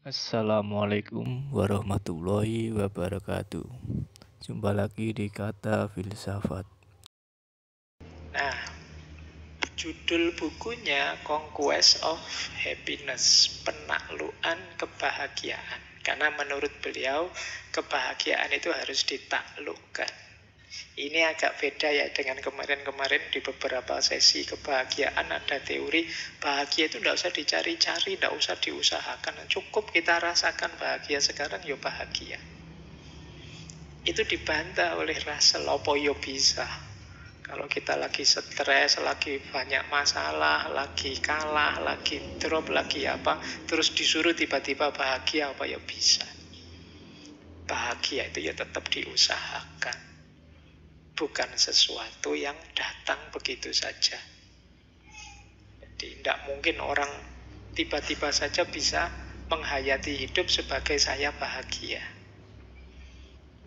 Assalamualaikum warahmatullahi wabarakatuh. Jumpa lagi di Kata Filsafat. Nah, judul bukunya Conquest of Happiness, penaklukan kebahagiaan. Karena menurut beliau, kebahagiaan itu harus ditaklukkan. Ini agak beda ya dengan kemarin-kemarin di beberapa sesi kebahagiaan ada teori bahagia itu tidak usah dicari-cari, tidak usah diusahakan. Cukup kita rasakan bahagia sekarang, ya bahagia. Itu dibantah oleh Russell, apa yo bisa. Kalau kita lagi stres, lagi banyak masalah, lagi kalah, lagi drop, lagi apa, terus disuruh tiba-tiba bahagia, apa ya bisa. Bahagia itu ya tetap diusahakan. Bukan sesuatu yang datang begitu saja. Jadi tidak mungkin orang tiba-tiba saja bisa menghayati hidup sebagai saya bahagia.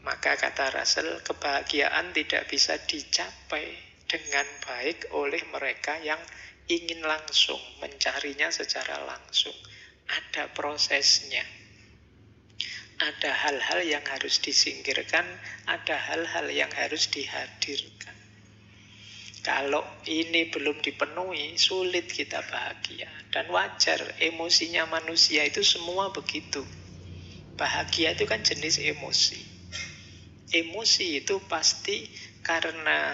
Maka kata Russell, kebahagiaan tidak bisa dicapai dengan baik oleh mereka yang ingin langsung mencarinya secara langsung. Ada prosesnya. Ada hal-hal yang harus disingkirkan, ada hal-hal yang harus dihadirkan. Kalau ini belum dipenuhi, sulit kita bahagia. Dan wajar, emosinya manusia itu semua begitu. Bahagia itu kan jenis emosi. Emosi itu pasti karena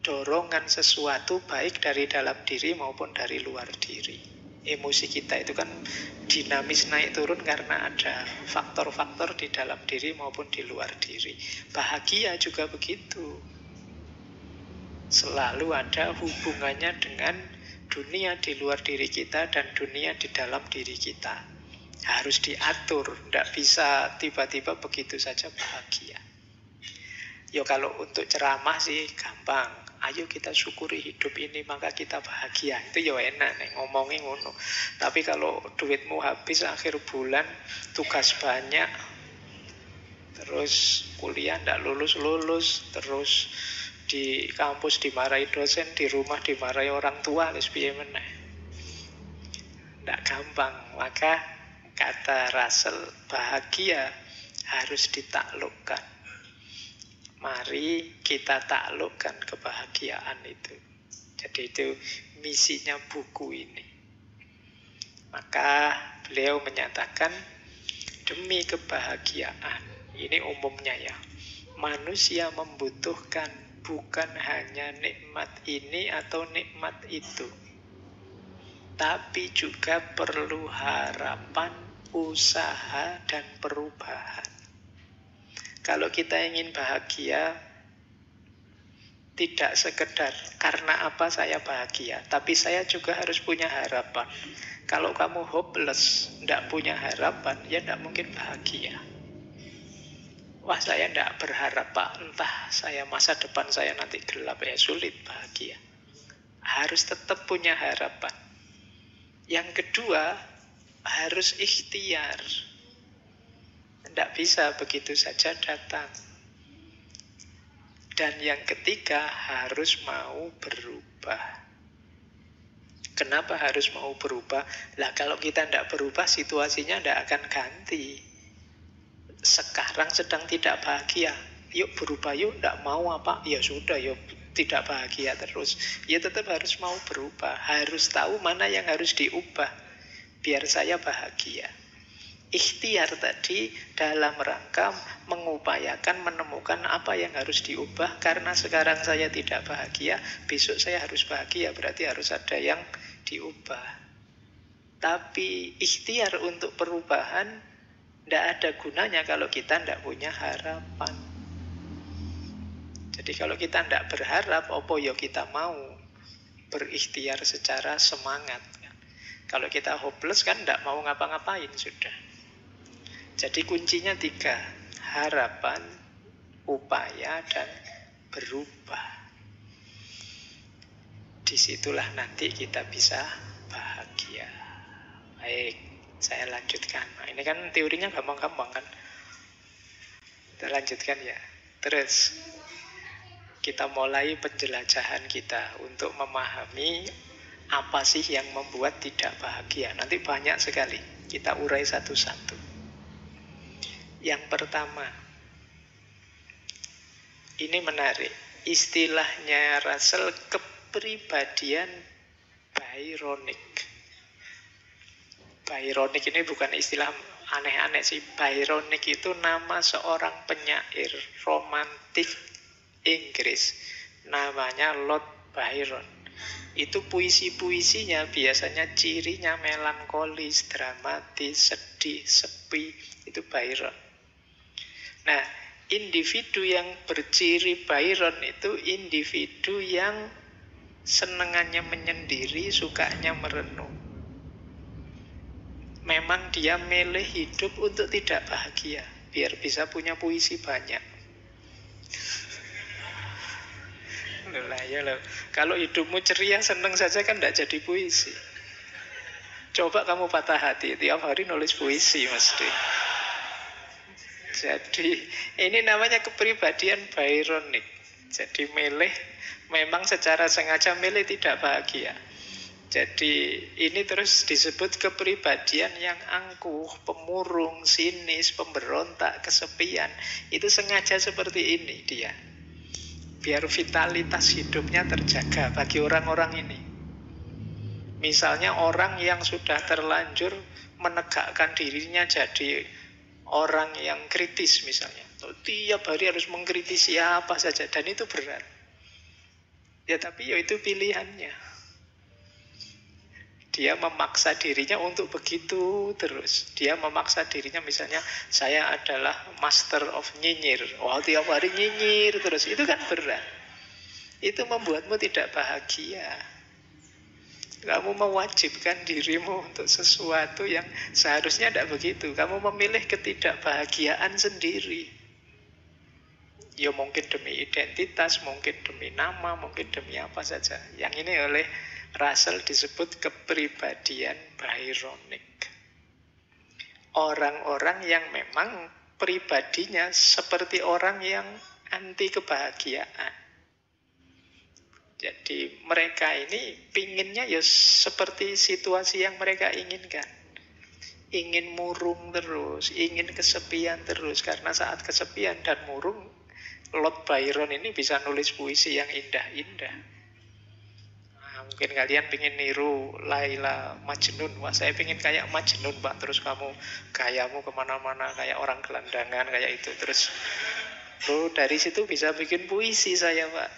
dorongan sesuatu baik dari dalam diri maupun dari luar diri. Emosi kita itu kan dinamis naik turun karena ada faktor-faktor di dalam diri maupun di luar diri. Bahagia juga begitu. Selalu ada hubungannya dengan dunia di luar diri kita dan dunia di dalam diri kita. Harus diatur, tidak bisa tiba-tiba begitu saja bahagia. Ya kalau untuk ceramah sih gampang. Ayo kita syukuri hidup ini maka kita bahagia. Itu ya enak nih ngomongin ngono. Tapi kalau duitmu habis akhir bulan, tugas banyak, terus kuliah ndak lulus-lulus, terus di kampus dimarahi dosen, di rumah dimarahi orang tua, wis piye meneh. Ndak gampang. Maka kata Russell, bahagia harus ditaklukkan. Mari kita taklukkan kebahagiaan itu. Jadi itu misinya buku ini. Maka beliau menyatakan, demi kebahagiaan, ini umumnya ya, manusia membutuhkan bukan hanya nikmat ini atau nikmat itu, tapi juga perlu harapan, usaha, dan perubahan. Kalau kita ingin bahagia, tidak sekedar karena apa saya bahagia, tapi saya juga harus punya harapan. Kalau kamu hopeless, tidak punya harapan, ya tidak mungkin bahagia. Wah, saya tidak berharap Pak, entah saya masa depan saya nanti gelap, ya sulit bahagia. Harus tetap punya harapan. Yang kedua, harus ikhtiar. Tidak bisa begitu saja datang. Dan yang ketiga, harus mau berubah. Kenapa harus mau berubah? Lah kalau kita tidak berubah, situasinya tidak akan ganti. Sekarang sedang tidak bahagia, yuk berubah yuk, tidak mau apa? Ya sudah, yuk tidak bahagia terus. Ya tetap harus mau berubah. Harus tahu mana yang harus diubah biar saya bahagia. Ikhtiar tadi dalam rangka mengupayakan menemukan apa yang harus diubah. Karena sekarang saya tidak bahagia, besok saya harus bahagia, berarti harus ada yang diubah. Tapi ikhtiar untuk perubahan tidak ada gunanya kalau kita tidak punya harapan. Jadi kalau kita tidak berharap, apa ya kita mau berikhtiar secara semangat. Kalau kita hopeless kan tidak mau ngapa-ngapain sudah. Jadi kuncinya 3, harapan, upaya, dan berubah. Disitulah nanti kita bisa bahagia. Baik, saya lanjutkan. Nah, ini kan teorinya gampang-gampang kan. Kita lanjutkan ya. Terus kita mulai penjelajahan kita untuk memahami apa sih yang membuat tidak bahagia. Nanti banyak sekali. Kita urai satu-satu. Yang pertama, ini menarik. Istilahnya Russell, kepribadian Byronic. Byronic ini bukan istilah aneh-aneh sih. Byronic itu nama seorang penyair romantik Inggris. Namanya Lord Byron. Itu puisi-puisinya biasanya cirinya melankolis, dramatis, sedih, sepi. Itu Byron. Nah, individu yang berciri Byron itu individu yang senengannya menyendiri, sukanya merenung. Memang dia milih hidup untuk tidak bahagia, biar bisa punya puisi banyak. Lah ya loh. Kalau hidupmu ceria, seneng saja kan tidak jadi puisi. Coba kamu patah hati, tiap hari nulis puisi mesti. Jadi ini namanya kepribadian Byronic. Jadi milih, memang secara sengaja milih tidak bahagia. Jadi ini terus disebut kepribadian yang angkuh, pemurung, sinis, pemberontak, kesepian. Itu sengaja seperti ini dia, biar vitalitas hidupnya terjaga bagi orang-orang ini. Misalnya orang yang sudah terlanjur menegakkan dirinya jadi orang yang kritis misalnya. Tiap hari harus mengkritisi apa saja, dan itu berat. Ya tapi ya itu pilihannya. Dia memaksa dirinya untuk begitu terus. Dia memaksa dirinya misalnya, saya adalah master of nyinyir. Wah, tiap hari nyinyir terus. Itu kan berat. Itu membuatmu tidak bahagia. Kamu mewajibkan dirimu untuk sesuatu yang seharusnya tidak begitu. Kamu memilih ketidakbahagiaan sendiri. Ya mungkin demi identitas, mungkin demi nama, mungkin demi apa saja. Yang ini oleh Russell disebut kepribadian Byronic. Orang-orang yang memang pribadinya seperti orang yang anti kebahagiaan. Jadi mereka ini pinginnya ya seperti situasi yang mereka inginkan. Ingin murung terus, ingin kesepian terus. Karena saat kesepian dan murung, Lord Byron ini bisa nulis puisi yang indah-indah. Mungkin kalian pengen niru Laila Majnun. Wah, saya pengen kayak Majnun, Pak. Terus kamu gayamu kemana-mana kayak orang gelandangan, kayak itu. Terus dari situ bisa bikin puisi saya, Pak.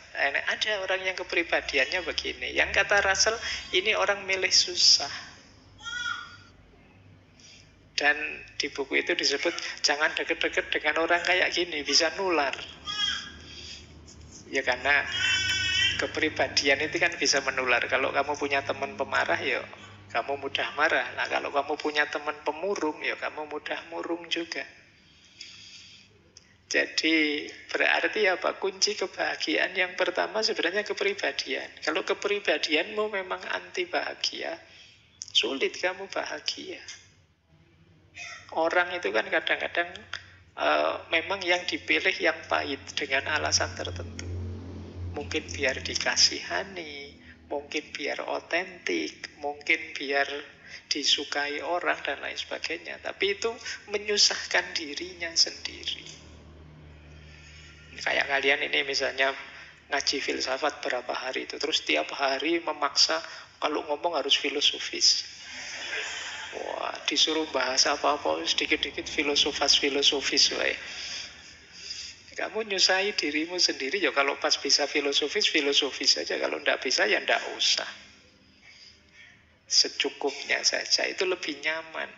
Ada orang yang kepribadiannya begini. Yang kata Russell, ini orang milih susah. Dan di buku itu disebut, jangan deket-deket dengan orang kayak gini, bisa nular. Ya karena kepribadian itu kan bisa menular. Kalau kamu punya teman pemarah, ya kamu mudah marah. Nah, kalau kamu punya teman pemurung, ya kamu mudah murung juga. Jadi berarti apa? Kunci kebahagiaan yang pertama sebenarnya kepribadian. Kalau kepribadianmu memang anti bahagia, sulit kamu bahagia. Orang itu kan kadang-kadang memang yang dipilih yang pahit dengan alasan tertentu. Mungkin biar dikasihani, mungkin biar otentik, mungkin biar disukai orang dan lain sebagainya. Tapi itu menyusahkan dirinya sendiri. Kayak kalian ini misalnya ngaji filsafat berapa hari itu, terus tiap hari memaksa kalau ngomong harus filosofis. Wah, disuruh bahas apa-apa sedikit-dikit filosofis. Kamu nyusahi dirimu sendiri. Ya kalau pas bisa filosofis saja. Kalau tidak bisa ya tidak usah. Secukupnya saja. Itu lebih nyaman.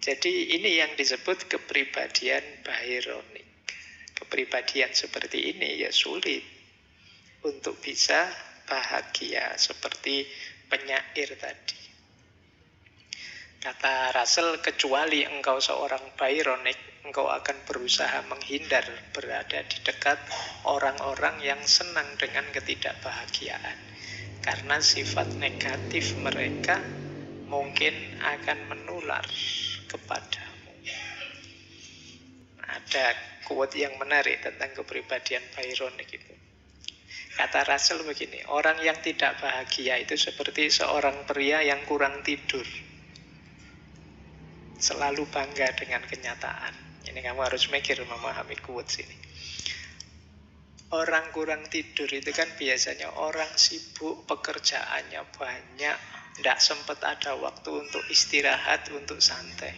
Jadi ini yang disebut kepribadian Byronic. Kepribadian seperti ini ya sulit untuk bisa bahagia seperti penyair tadi. Kata Russell, kecuali engkau seorang Byronic, engkau akan berusaha menghindar berada di dekat orang-orang yang senang dengan ketidakbahagiaan. Karena sifat negatif mereka mungkin akan menular kepadamu. Ada quote yang menarik tentang kepribadian Byronic itu. Kata Russell begini, orang yang tidak bahagia itu seperti seorang pria yang kurang tidur. selalu bangga dengan kenyataan. Ini kamu harus mikir memahami quotes ini. Orang kurang tidur itu kan biasanya orang sibuk, pekerjaannya banyak, tidak sempat ada waktu untuk istirahat, untuk santai.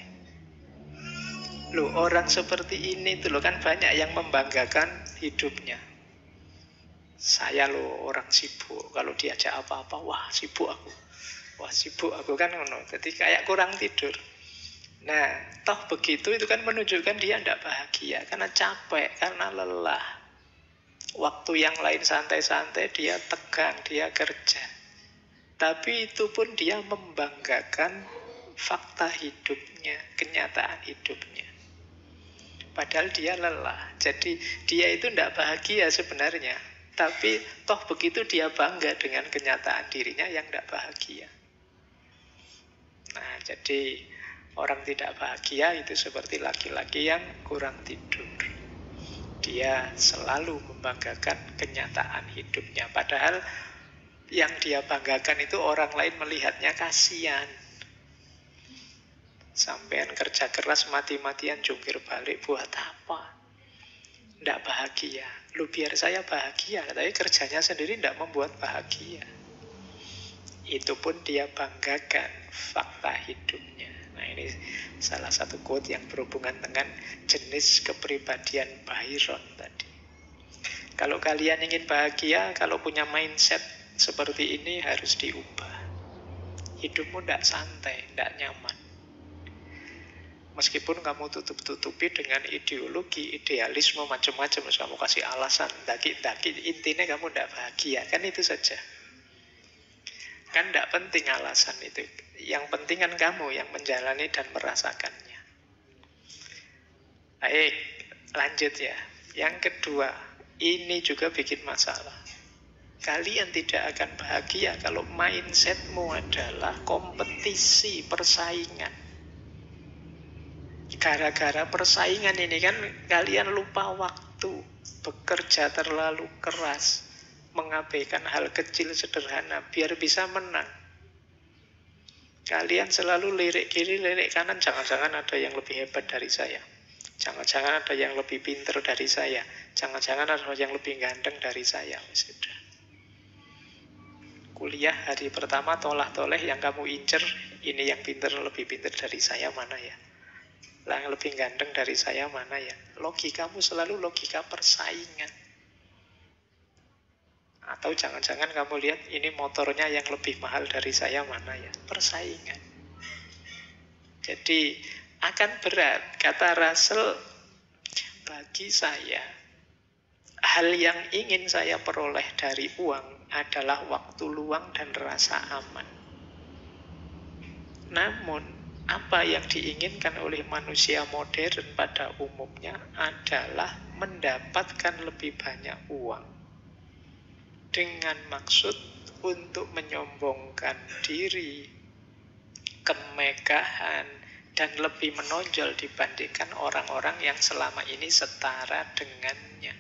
Loh, orang seperti ini tuh loh kan banyak yang membanggakan hidupnya. Saya loh orang sibuk, kalau diajak apa-apa, wah sibuk aku. Wah sibuk aku kan ngono. Jadi kayak kurang tidur. Nah, toh begitu itu kan menunjukkan dia tidak bahagia karena capek, karena lelah. Waktu yang lain santai-santai, dia tegang, dia kerja. Tapi itu pun dia membanggakan fakta hidupnya, kenyataan hidupnya. Padahal dia lelah. Jadi dia itu tidak bahagia sebenarnya. Tapi toh begitu dia bangga dengan kenyataan dirinya yang tidak bahagia. Nah, jadi orang tidak bahagia itu seperti laki-laki yang kurang tidur. Dia selalu membanggakan kenyataan hidupnya. Padahal yang dia banggakan itu orang lain melihatnya kasihan. Sampean kerja keras mati-matian jungkir balik buat apa? Tidak bahagia. Lu biar saya bahagia, tapi kerjanya sendiri tidak membuat bahagia. Itu pun dia banggakan fakta hidupnya. Nah, ini salah satu quote yang berhubungan dengan jenis kepribadian Byron tadi. Kalau kalian ingin bahagia, kalau punya mindset seperti ini harus diubah. Hidupmu tidak santai, tidak nyaman. Meskipun kamu tutup-tutupi dengan ideologi, idealisme, macam-macam, kamu kasih alasan, daki-daki, intinya kamu tidak bahagia. Kan itu saja. Kan tidak penting alasan itu. Yang penting kan kamu yang menjalani dan merasakannya. Baik, lanjut ya. Yang kedua, ini juga bikin masalah. Kalian tidak akan bahagia kalau mindsetmu adalah kompetisi, persaingan. Gara-gara persaingan ini kan kalian lupa waktu, bekerja terlalu keras, mengabaikan hal kecil sederhana biar bisa menang. Kalian selalu lirik kiri, lirik kanan, jangan-jangan ada yang lebih hebat dari saya. Jangan-jangan ada yang lebih pintar dari saya. Jangan-jangan ada yang lebih ganteng dari saya. Sudah. Kuliah hari pertama toleh-toleh yang kamu incer, ini yang pintar, lebih pintar dari saya mana ya? Yang lebih ganteng dari saya mana ya? Logikamu selalu logika persaingan. Atau jangan-jangan kamu lihat ini motornya yang lebih mahal dari saya mana ya? Persaingan. Jadi akan berat. Kata Russell, bagi saya hal yang ingin saya peroleh dari uang adalah waktu luang dan rasa aman. Namun apa yang diinginkan oleh manusia modern pada umumnya adalah mendapatkan lebih banyak uang dengan maksud untuk menyombongkan diri, kemegahan, dan lebih menonjol dibandingkan orang-orang yang selama ini setara dengannya.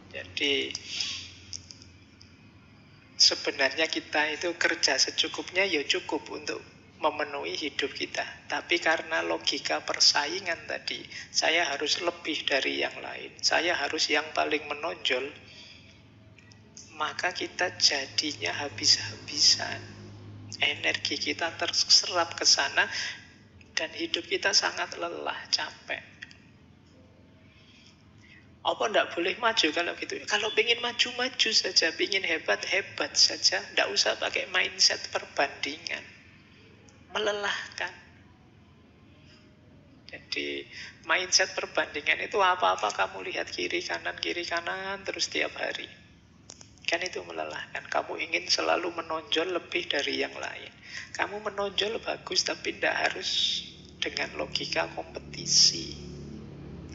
Jadi sebenarnya kita itu kerja secukupnya ya cukup untuk memenuhi hidup kita. Tapi karena logika persaingan tadi, saya harus lebih dari yang lain, saya harus yang paling menonjol, maka kita jadinya habis-habisan. Energi kita terserap ke sana dan hidup kita sangat lelah, capek. Apa tidak boleh maju kalau gitu? Kalau ingin maju-maju saja, ingin hebat-hebat saja, tidak usah pakai mindset perbandingan. Melelahkan. Jadi mindset perbandingan itu apa-apa kamu lihat kiri kanan terus tiap hari. Kan itu melelahkan. Kamu ingin selalu menonjol lebih dari yang lain. Kamu menonjol bagus tapi tidak harus dengan logika kompetisi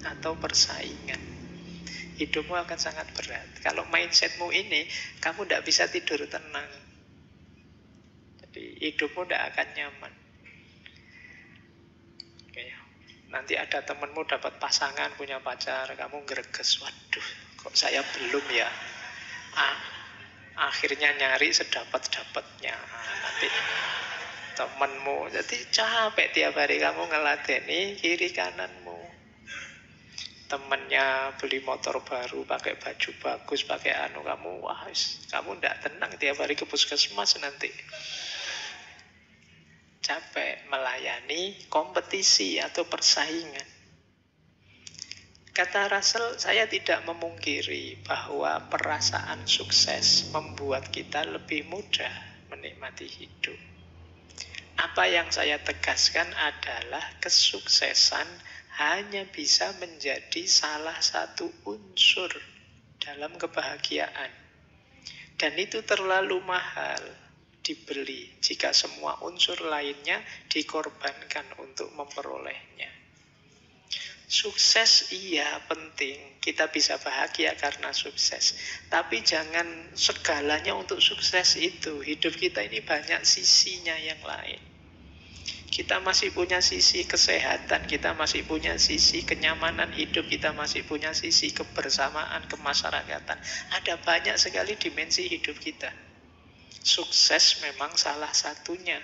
atau persaingan. Hidupmu akan sangat berat. Kalau mindsetmu ini, kamu tidak bisa tidur tenang. Hidupmu tidak akan nyaman. Oke. Nanti ada temanmu dapat pasangan, punya pacar, kamu greges, waduh, kok saya belum ya? Akhirnya nyari sedapat-dapatnya. Nanti temenmu. Jadi capek tiap hari kamu ngeladeni kiri kananmu. Temennya beli motor baru, pakai baju bagus, pakai anu, kamu wah, kamu ndak tenang tiap hari ke puskesmas nanti. Capek melayani kompetisi atau persaingan. Kata Russell, saya tidak memungkiri bahwa perasaan sukses membuat kita lebih mudah menikmati hidup. Apa yang saya tegaskan adalah kesuksesan hanya bisa menjadi salah satu unsur dalam kebahagiaan. Dan itu terlalu mahal dibeli jika semua unsur lainnya dikorbankan untuk memperolehnya. Sukses iya penting, kita bisa bahagia karena sukses. Tapi jangan segalanya untuk sukses itu. Hidup kita ini banyak sisinya yang lain. Kita masih punya sisi kesehatan, kita masih punya sisi kenyamanan hidup, kita masih punya sisi kebersamaan, kemasyarakatan. Ada banyak sekali dimensi hidup kita. Sukses memang salah satunya.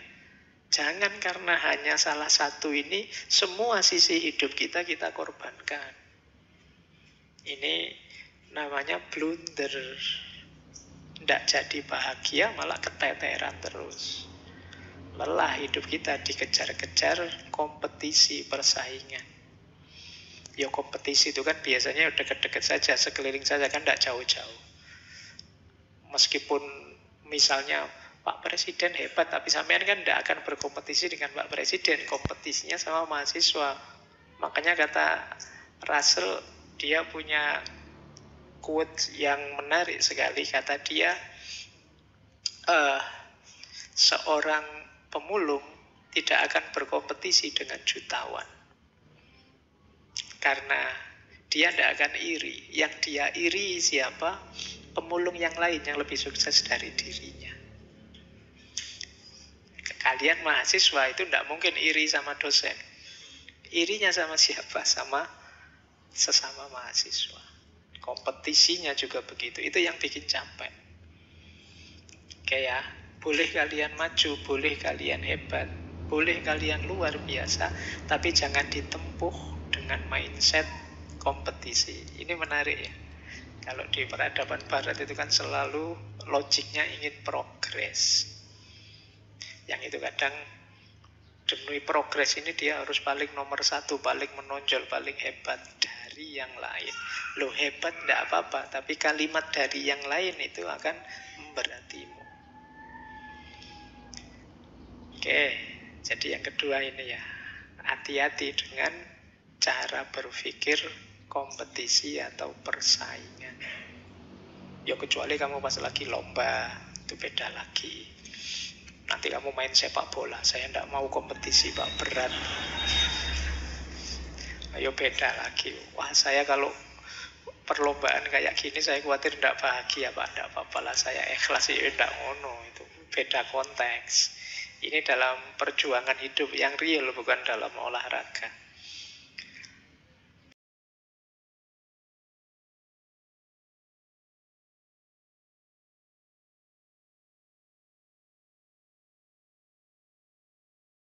Jangan karena hanya salah satu ini, semua sisi hidup kita korbankan. Ini namanya blunder. Tidak jadi bahagia, malah keteteran terus. Lelah hidup kita dikejar-kejar kompetisi, persaingan. Ya kompetisi itu kan biasanya dekat-dekat saja, sekeliling saja, kan tidak jauh-jauh. Meskipun misalnya Pak Presiden hebat, tapi sampean kan tidak akan berkompetisi dengan Pak Presiden, kompetisinya sama mahasiswa. Makanya kata Russell, dia punya quote yang menarik sekali. Kata dia, seorang pemulung tidak akan berkompetisi dengan jutawan, karena dia tidak akan iri. Yang dia iri siapa? Pemulung yang lain yang lebih sukses dari dirinya. Kalian mahasiswa itu tidak mungkin iri sama dosen. Irinya sama siapa? Sama sesama mahasiswa. Kompetisinya juga begitu. Itu yang bikin capek. Oke ya, boleh kalian maju, boleh kalian hebat, boleh kalian luar biasa, tapi jangan ditempuh dengan mindset kompetisi. Ini menarik ya. Kalau di peradaban barat itu kan selalu logiknya ingin progres. Yang itu kadang demi progres ini dia harus paling nomor satu, paling menonjol, paling hebat dari yang lain. Loh, hebat tidak apa-apa, tapi kalimat dari yang lain itu akan memberatimu. Oke, jadi yang kedua ini ya, hati-hati dengan cara berpikir kompetisi atau persaingan. Ya kecuali kamu pas lagi lomba, itu beda lagi. Nanti kamu main sepak bola, saya tidak mau kompetisi Pak, berat. Ayo beda lagi. Wah, saya kalau perlombaan kayak gini saya khawatir tidak bahagia Pak. Tidak apa-apa lah, saya ikhlas, ya tidak ngono. Itu beda konteks. Ini dalam perjuangan hidup yang real, bukan dalam olahraga.